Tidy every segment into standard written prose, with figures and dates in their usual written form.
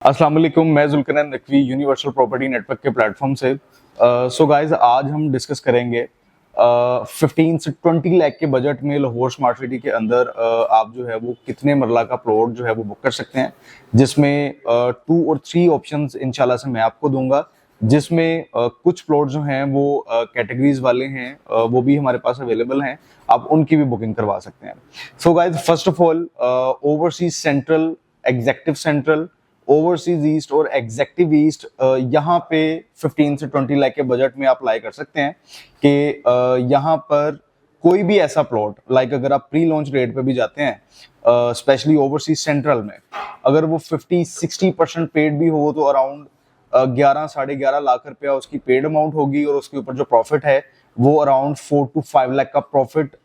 अस्सलाम वालेकुम, मैं Zulqarnain Naqvi universal property network के प्लेटफॉर्म से। सो गाइस, आज हम डिस्कस करेंगे 15 से 20 लाख के बजट में लाहौर स्मार्ट सिटी के अंदर आप जो है वो कितने मरला का प्लॉट जो है वो बुक कर सकते हैं, जिसमें 2 और 3 ऑप्शंस इंशाल्लाह से मैं आपको दूंगा, जिसमें कुछ प्लॉट जो हैं वो कैटेगरीज वाले हैं, वो भी हमारे पास अवेलेबल हैं, आप उनकी भी बुकिंग करवा सकते हैं। So guys, first of all, overseas central, executive central, overseas east और एग्जेक्टिव ईस्ट, यहाँ पे 15 से 20 लाख के बजट में आप अप्लाई कर सकते हैं कि यहाँ पर कोई भी ऐसा प्लॉट, लाइक अगर आप प्री लॉन्च रेट पे भी जाते हैं, स्पेशली ओवरसीज सेंट्रल में, अगर वो 50-60% पेड भी हो तो अराउंड 11-11.5 लाख रुपया उसकी पेड अमाउंट होगी, और उसके ऊपर जो प्रॉफिट है वो अराउंड 4 to 5 लाख का प्रॉफिट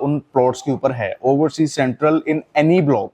उन प्लॉट्स के ऊपर है, overseas central in any block.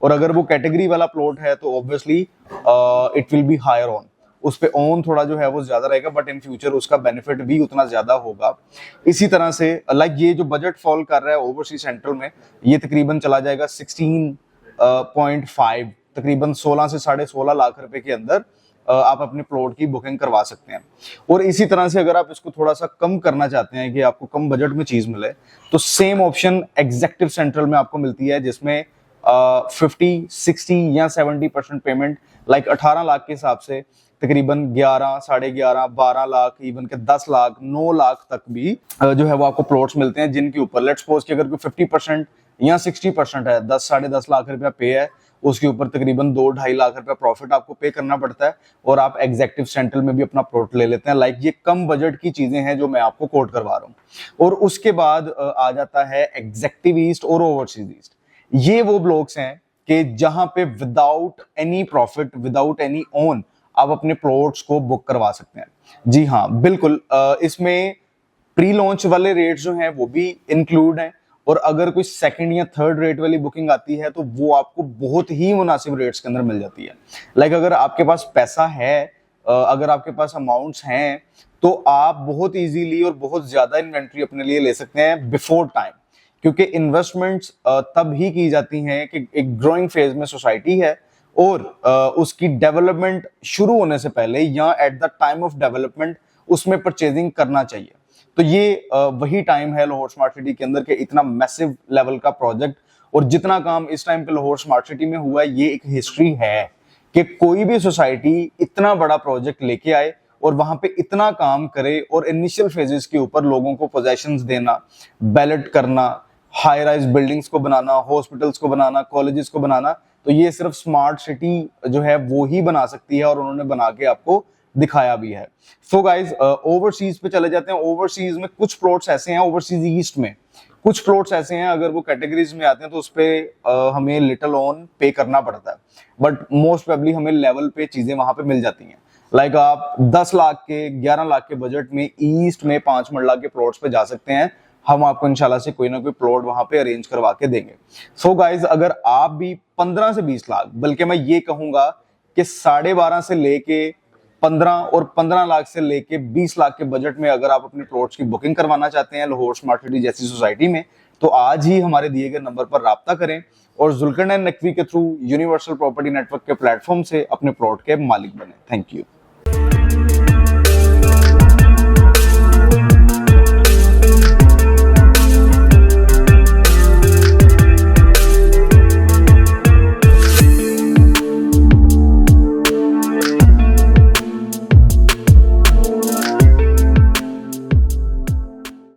और अगर वो कैटेगरी वाला प्लॉट है तो obviously it will be higher on, उस पे ऑन थोड़ा जो है वो ज्यादा रहेगा, बट इन फ्यूचर उसका बेनिफिट भी उतना ज्यादा होगा। इसी तरह से लाइक ये जो बजट फॉल कर रहा है ओवरसीज सेंट्रल में, ये तकरीबन चला जाएगा 16.5, तकरीबन 16 से 16.5 लाख रुपए के अंदर आप अपने प्लॉट की बुकिंग करवा सकते हैं। और इसी तरह से अगर आप इसको थोड़ा सा कम करना चाहते हैं कि आपको कम बजट में चीज मिले, तो सेम ऑप्शन एग्जेक्टिव सेंट्रल में आपको मिलती है, जिसमें 50, 60 या 70% पेमेंट, लाइक 18 लाख के हिसाब से तकरीबन 11, 11.5, 12 लाख, इवन के 10 लाख, 9 लाख तक भी जो है वो आपको प्लॉट्स मिलते हैं, जिनके ऊपर लेट्स सपोज कि अगर कोई 50% या 60% है, 10-10.5 लाख रुपया पे है, उसके ऊपर तकरीबन 2-2.5 लाख रुपया प्रॉफिट आपको पे करना पड़ता है, और आप एग्जेक्टिव सेंट्रल में भी अपना प्लॉट ले लेते हैं। लाइक ये कम बजट की चीजें हैं जो मैं आपको कोट करवा रहा हूँ। और उसके बाद आ जाता है एग्जेक्टिव ईस्ट और ओवरसीज ईस्ट। ये वो ब्लॉक्स हैं कि जहां पे without any profit, without any own, आप अपने प्लॉट्स को बुक करवा सकते हैं। जी हाँ, बिल्कुल, इसमें प्री लॉन्च वाले रेट्स जो हैं वो भी इंक्लूड हैं, और अगर कोई सेकंड या थर्ड रेट वाली बुकिंग आती है तो वो आपको बहुत ही मुनासिब रेट्स के अंदर मिल जाती है। लाइक अगर आपके पास पैसा है, अगर आपके पास अमाउंट्स हैं, तो आप बहुत इजीली और बहुत ज्यादा इन्वेंट्री अपने लिए ले सकते हैं बिफोर टाइम, क्योंकि इन्वेस्टमेंट्स तब ही की जाती हैं कि एक ग्रोइंग फेज में सोसाइटी है, और उसकी डेवलपमेंट शुरू होने से पहले या at the time of development उसमें परचेजिंग करना चाहिए। तो ये वही टाइम है लाहौर स्मार्ट सिटी के अंदर के इतना मैसिव लेवल का प्रोजेक्ट, और जितना काम इस टाइम पे लाहौर स्मार्ट सिटी में हुआ है, ये एक हिस्ट्री है कि कोई भी सोसाइटी इतना बड़ा प्रोजेक्ट लेके आए और वहां पे इतना काम करे, और इनिशियल फेजेस के ऊपर लोगों को पोजेशंस देना, बैलेट करना, हाई राइज बिल्डिंग्स को बनाना, हॉस्पिटल्स को बनाना, कॉलेजेस को बनाना, तो ये सिर्फ स्मार्ट सिटी जो है वो ही बना सकती है, और उन्होंने बना के आपको दिखाया भी है। सो गाइज, ओवरसीज पे चले जाते हैं। ओवरसीज में कुछ प्लॉट्स ऐसे हैं, ओवरसीज ईस्ट में कुछ प्लॉट्स ऐसे हैं, अगर वो कैटेगरीज में आते हैं तो उस पे हमें लिटिल ऑन पे करना पड़ता है, बट मोस्ट प्रोबेबली हमें लेवल पे चीजें वहां पे मिल जाती हैं। लाइक आप 10 लाख के, 11 लाख के बजट में ईस्ट में 5 मरला के प्लॉट्स पे जा सकते हैं, हम आपको इंशाल्लाह से कोई ना कोई प्लॉट वहां पे अरेंज करवा के देंगे। सो गाइज, अगर आप भी 15 से 20 लाख, बल्कि मैं ये कहूंगा कि 12.5 से लेके 15 और 15 लाख से लेके 20 लाख के बजट में अगर आप अपने प्लॉट्स की बुकिंग करवाना चाहते हैं लाहौर स्मार्ट सिटी जैसी सोसाइटी में, तो आज ही हमारे दिए गए नंबर पर राब्ता करें और जुल्करनैन नकवी के थ्रू यूनिवर्सल प्रॉपर्टी नेटवर्क के प्लेटफॉर्म से अपने प्लॉट के मालिक बने। Thank you.